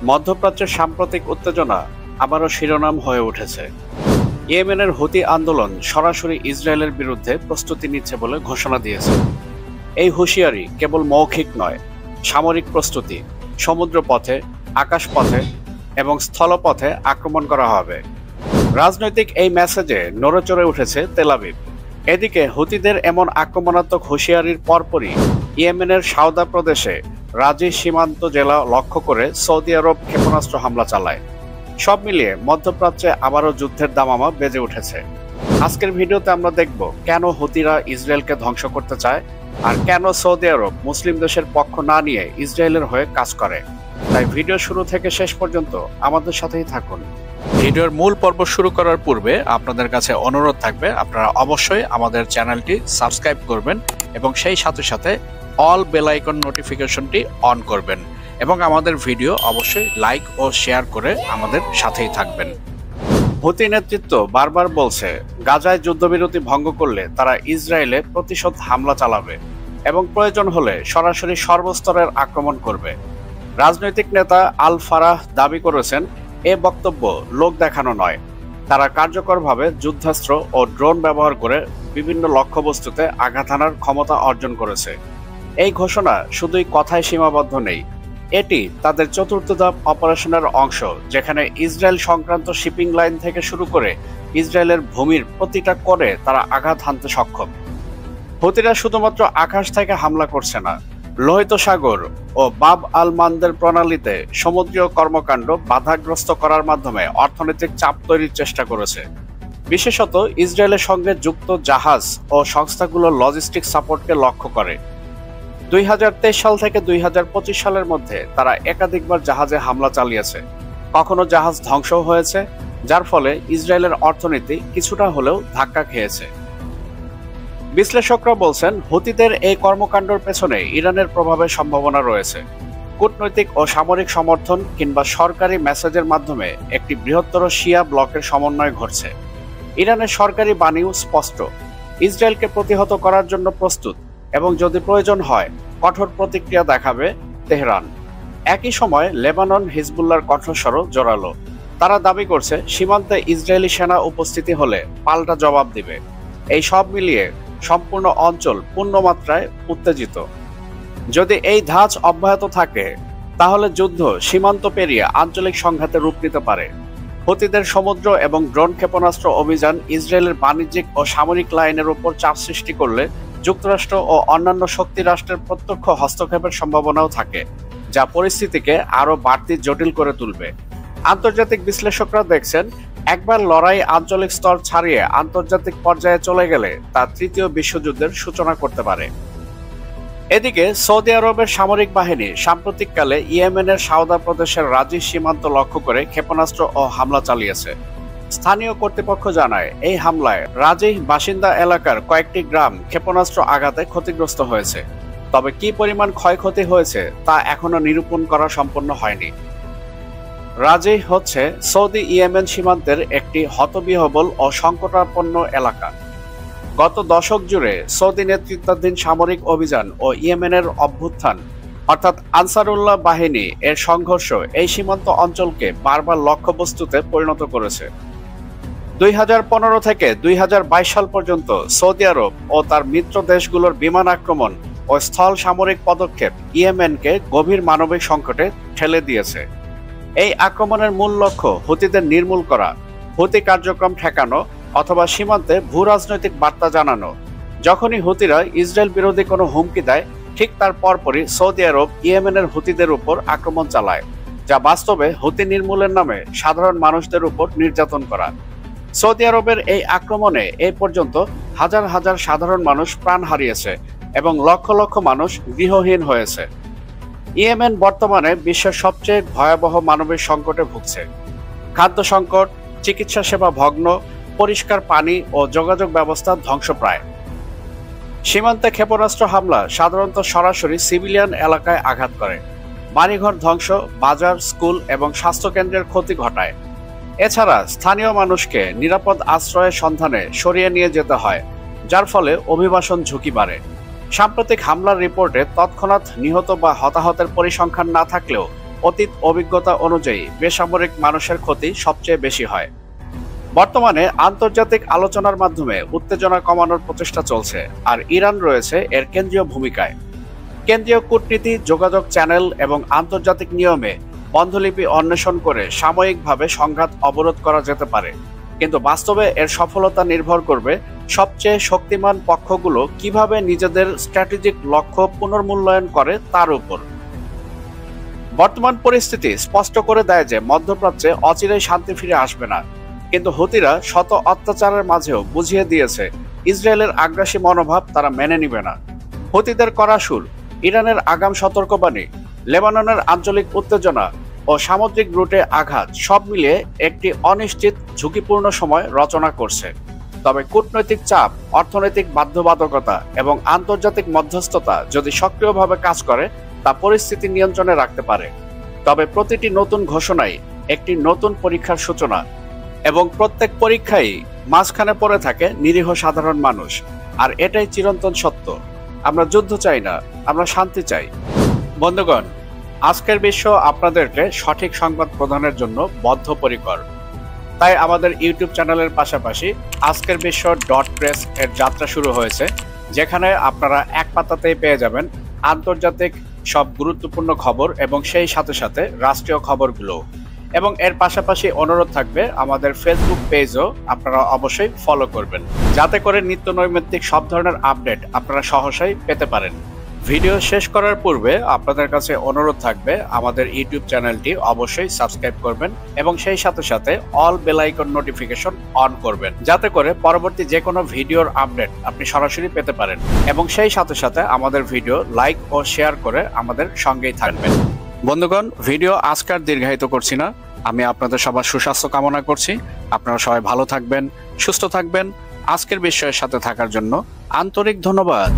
মধ্যপ্রাচ্যের সাম্প্রতিক উত্তেজনা আবারও শিরোনাম হয়ে উঠেছে। ইয়েমেনের হুতি আন্দোলন সরাসরি ইসরায়েলের বিরুদ্ধে প্রস্তুতি নিচ্ছে বলে ঘোষণা দিয়েছে। এই হুঁশিয়ারি কেবল মৌখিক নয়, সামরিক প্রস্তুতি, সমুদ্রপথে, আকাশপথে এবং স্থলপথে আক্রমণ করা হবে। রাজনৈতিক এই মেসেজে নড়েচড়ে উঠেছে তেল আবিব। এদিকে হুতিদের এমন আক্রমণাত্মক হুঁশিয়ারির পরপরই ইয়েমেনের সাউদা প্রদেশে রাজি সীমান্ত জেলা লক্ষ্য করে সৌদি আরব ক্ষেপণাস্ত্র হামলা চালায়। সব মিলিয়ে মধ্যপ্রাচ্যে আবারও যুদ্ধের দামামা বেজে উঠেছে। আজকের ভিডিওতে আমরা দেখব কেন হুতিরা ইসরায়েলকে ধ্বংস করতে চায় আর কেন সৌদি আরব মুসলিম দেশের পক্ষ না নিয়ে ইসরায়েলের হয়ে কাজ করে। তাই ভিডিও শুরু থেকে শেষ পর্যন্ত আমাদের সাথেই থাকুন। ভিডিওর মূল পর্ব শুরু করার পূর্বে আপনাদের কাছে অনুরোধ থাকবে আপনারা অবশ্যই আমাদের চ্যানেলটি সাবস্ক্রাইব করবেন এবং সেই সাথে সাথে অল বেল আইকন নোটিফিকেশনটি অন করবেন এবং আমাদের ভিডিও অবশ্যই লাইক ও শেয়ার করে আমাদের সাথেই থাকবেন। হুতি নেতৃত্ব বারবার বলছে গাজায় যুদ্ধবিরতি ভঙ্গ করলে তারা ইসরায়েলে প্রতিশোধ হামলা চালাবে এবং প্রয়োজন হলে সরাসরি সর্বস্তরের আক্রমণ করবে। রাজনৈতিক নেতা আল ফারাহ দাবি করেছেন এ বক্তব্য লোক দেখানো নয়, তারা কার্যকরভাবে যুদ্ধাস্ত্র ও ড্রোন ব্যবহার করে বিভিন্ন লক্ষ্যবস্তুতে আঘাত হানার ক্ষমতা অর্জন করেছে। এই ঘোষণা শুধুই কথায় সীমাবদ্ধ নেই, এটি তাদের চতুর্থ ধাপ অপারেশনের অংশ, যেখানে ইসরায়েল সংক্রান্ত শিপিং লাইন থেকে শুরু করে ইসরায়েলের ভূমির প্রতিটা কোণে তারা আঘাত হানতে সক্ষম। হুতিরা শুধুমাত্র আকাশ থেকে হামলা করছে না, লোহিত সাগর ও বাব আল মান্দের প্রণালীতে সমুদ্রীয় কর্মকাণ্ড বাধাগ্রস্ত করার মাধ্যমে অর্থনৈতিক চাপ তৈরির চেষ্টা করেছে। বিশেষত ইসরায়েলের সঙ্গে যুক্ত জাহাজ ও সংস্থাগুলোর লজিস্টিক সাপোর্টকে লক্ষ্য করে। 2023 সাল থেকে 2025 সালের মধ্যে তারা একাধিকবার জাহাজে হামলা চালিয়েছে, কখনো জাহাজ ধ্বংস হয়েছে, যার ফলে ইসরায়েলের অর্থনীতি কিছুটা হলেও ধাক্কা খেয়েছে। বিশ্লেষকরা বলছেন হুতিদের এই কর্মকাণ্ডের পেছনে ইরানের প্রভাবের সম্ভাবনা রয়েছে। কূটনৈতিক ও সামরিক সমর্থন কিংবা সরকারি মেসেজের মাধ্যমে একটি বৃহত্তর শিয়া ব্লকের সমন্বয় ঘটছে। ইরানের সরকারি বাণীও স্পষ্ট, ইসরায়েলকে প্রতিহত করার জন্য প্রস্তুত এবং যদি প্রয়োজন হয় কঠোর প্রতিক্রিয়া দেখাবে তেহরান। একই সময় লেবানন হিজবুল্লাহর কণ্ঠস্বরও জোরালো, তারা দাবি করছে সীমান্তে ইসরায়েলি সেনা উপস্থিতি হলে পাল্টা জবাব দিবে। এই সব মিলিয়ে সম্পূর্ণ অঞ্চল পূর্ণমাত্রায় উত্তেজিত। যদি এই ধাঁচ অব্যাহত থাকে তাহলে যুদ্ধ সীমান্ত পেরিয়ে আঞ্চলিক সংঘাতে রূপ নিতে পারে। হুতিদের সমুদ্র এবং ড্রোন ক্ষেপণাস্ত্র অভিযান ইসরায়েলের বাণিজ্যিক ও সামরিক লাইনের উপর চাপ সৃষ্টি করলে যুক্তরাষ্ট্র ও অন্যান্য শক্তি রাষ্ট্রের প্রত্যক্ষ হস্তক্ষেপের সম্ভাবনাও থাকে, যা পরিস্থিতিকে আরও বাড়তি জটিল করে তুলবে। আন্তর্জাতিক বিশ্লেষকরা দেখছেন একবার লড়াই আঞ্চলিক স্তর ছাড়িয়ে আন্তর্জাতিক পর্যায়ে চলে গেলে তা তৃতীয় বিশ্বযুদ্ধের সূচনা করতে পারে। এদিকে সৌদি আরবের সামরিক বাহিনী সাম্প্রতিককালে ইয়েমেনের সাউদা প্রদেশের রাজি সীমান্ত লক্ষ্য করে ক্ষেপণাস্ত্র ও হামলা চালিয়েছে। স্থানীয় কর্তৃপক্ষ জানায় এই হামলায় রাজি বাসিন্দা এলাকার কয়েকটি গ্রাম ক্ষেপণাস্ত্র আঘাতে ক্ষতিগ্রস্ত হয়েছে, তবে কি পরিমাণ ক্ষয়ক্ষতি হয়েছে তা এখনো নিরূপণ করা সম্পন্ন হয়নি। রাজি হচ্ছে সৌদি ইয়েমেন সীমান্তের একটি হতবিহ্বল ও সংকটাপন্ন এলাকা। গত দশক জুড়ে সৌদি নেতৃত্বাধীন সামরিক অভিযান ও ইয়েমেনের অভ্যুত্থান অর্থাৎ আনসারুল্লাহ বাহিনী এর সংঘর্ষ এই সীমান্ত অঞ্চলকে বারবার লক্ষ্যবস্তুতে পরিণত করেছে। 2015 থেকে 2022 সাল পর্যন্ত সৌদি আরব ও তার মিত্র দেশগুলোর বিমান আক্রমণ ও স্থল সামরিক পদক্ষেপ ইয়েমেনকে গভীর মানবিক সংকটে ঠেলে দিয়েছে। এই আক্রমণের মূল লক্ষ্য হুতিদের নির্মূল করা, হুতি কার্যক্রম ঠেকানো অথবা সীমান্তে ভূ রাজনৈতিক বার্তা জানানো। যখনই হুতিরা ইসরায়েল বিরোধী কোনো হুমকি দেয় ঠিক তার পরপরই সৌদি আরব ইয়েমেনের হুতিদের উপর আক্রমণ চালায়, যা বাস্তবে হুতি নির্মূলের নামে সাধারণ মানুষদের উপর নির্যাতন করা। সৌদি আরবের এই আক্রমণে এই পর্যন্ত হাজার হাজার সাধারণ মানুষ প্রাণ হারিয়েছে এবং লক্ষ লক্ষ মানুষ গৃহহীন হয়েছে। ইয়েমেন বর্তমানে বিশ্বের সবচেয়ে ভয়াবহ মানবিক সংকটে ভুগছে। খাদ্য সংকট, চিকিৎসা সেবা ভগ্ন, পরিষ্কার পানি ও যোগাযোগ ব্যবস্থা ধ্বংসপ্রায়। সীমান্তে ক্ষেপণাস্ত্র হামলা সাধারণত সরাসরি সিভিলিয়ান এলাকায় আঘাত করে, বাড়িঘর ধ্বংস, বাজার, স্কুল এবং স্বাস্থ্যকেন্দ্রের ক্ষতি ঘটায়। এছাড়া স্থানীয় মানুষকে নিরাপদ আশ্রয়ের সন্ধানে সরিয়ে নিয়ে যেতে হয়, যার ফলে অভিবাসন ঝুঁকি বাড়ে। সাম্প্রতিক হামলার রিপোর্টে তৎক্ষণাৎ নিহত বা হতাহতের পরিসংখ্যান না থাকলেও অতীত অভিজ্ঞতা অনুযায়ী বেসামরিক মানুষের ক্ষতি সবচেয়ে বেশি হয়। বর্তমানে আন্তর্জাতিক আলোচনার মাধ্যমে উত্তেজনা কমানোর প্রচেষ্টা চলছে, আর ইরান রয়েছে এর কেন্দ্রীয় ভূমিকায়। কেন্দ্রীয় কূটনীতি, যোগাযোগ চ্যানেল এবং আন্তর্জাতিক নিয়মে বন্ধলিপি অন্বেষণ করে সাময়িকভাবে সংঘাত অবরোধ করা যেতে পারে, কিন্তু বাস্তবে এর সফলতা নির্ভর করবে সবচেয়ে শক্তিমান পক্ষগুলো কিভাবে নিজেদের স্ট্র্যাটেজিক লক্ষ্য পুনর্মূল্যায়ন করে তার উপর। বর্তমান পরিস্থিতি স্পষ্ট করে দেয় যে মধ্যপ্রাচ্যে অচিরেই শান্তি ফিরে আসবে না, কিন্তু হুতিরা শত অত্যাচারের মাঝেও বুঝিয়ে দিয়েছে ইসরায়েলের আগ্রাসী মনোভাব তারা মেনে নিবে না। হুতিদের করা সুর, ইরানের আগাম সতর্কবাণী, লেবাননের আঞ্চলিক উত্তেজনা ও সামুদ্রিক রুটে আঘাত সব মিলিয়ে একটি অনিশ্চিত ঝুঁকিপূর্ণ সময় রচনা করছে। তবে কূটনৈতিক চাপ, অর্থনৈতিক বাধ্যবাধকতা এবং আন্তর্জাতিক মধ্যস্থতা যদি সক্রিয়ভাবে কাজ করে তা পরিস্থিতি নিয়ন্ত্রণে রাখতে পারে। তবে প্রতিটি নতুন ঘোষণাই একটি নতুন পরীক্ষার সূচনা, এবং প্রত্যেক পরীক্ষায় মাঝখানে পড়ে থাকে নিরীহ সাধারণ মানুষ। আর এটাই চিরন্তন সত্য, আমরা যুদ্ধ চাই না, আমরা শান্তি চাই। বন্ধুগণ, আজকের বিশ্ব আপনাদেরকে সঠিক সংবাদ প্রদানের জন্য বদ্ধপরিকর। তাই আমাদের ইউটিউব চ্যানেলের পাশাপাশি আজকের বিশ্ব .প্রেস এর যাত্রা শুরু হয়েছে, যেখানে আপনারা এক পাতাতেই পেয়ে যাবেন আন্তর্জাতিক সব গুরুত্বপূর্ণ খবর এবং সেই সাথে সাথে রাষ্ট্রীয় খবরগুলো। এবং এর পাশাপাশি অনুরোধ থাকবে আমাদের ফেসবুক পেজও আপনারা অবশ্যই ফলো করবেন, যাতে করে নিত্য নৈমিত্তিক সব ধরনের আপডেট আপনারা সহসাই পেতে পারেন। ভিডিও শেষ করার পূর্বে আপনাদের কাছে অনুরোধ থাকবে আমাদের ইউটিউব চ্যানেলটি অবশ্যই সাবস্ক্রাইব করবেন এবং সেই সাথে সাথে all bell icon notification on করবেন, যাতে করে পরবর্তী যে কোনো ভিডিওর আপডেট আপনি সরাসরি পেতে পারেন। এবং সেই সাথে সাথে আমাদের ভিডিও লাইক ও শেয়ার করে আমাদের সঙ্গেই থাকবেন। বন্ধুগণ, ভিডিও আজকার দীর্ঘায়িত করছি না, আমি আপনাদের সবার সুস্বাস্থ্য কামনা করছি। আপনারা সবাই ভালো থাকবেন, সুস্থ থাকবেন। আজকের বিষয়ের সাথে থাকার জন্য আন্তরিক ধন্যবাদ।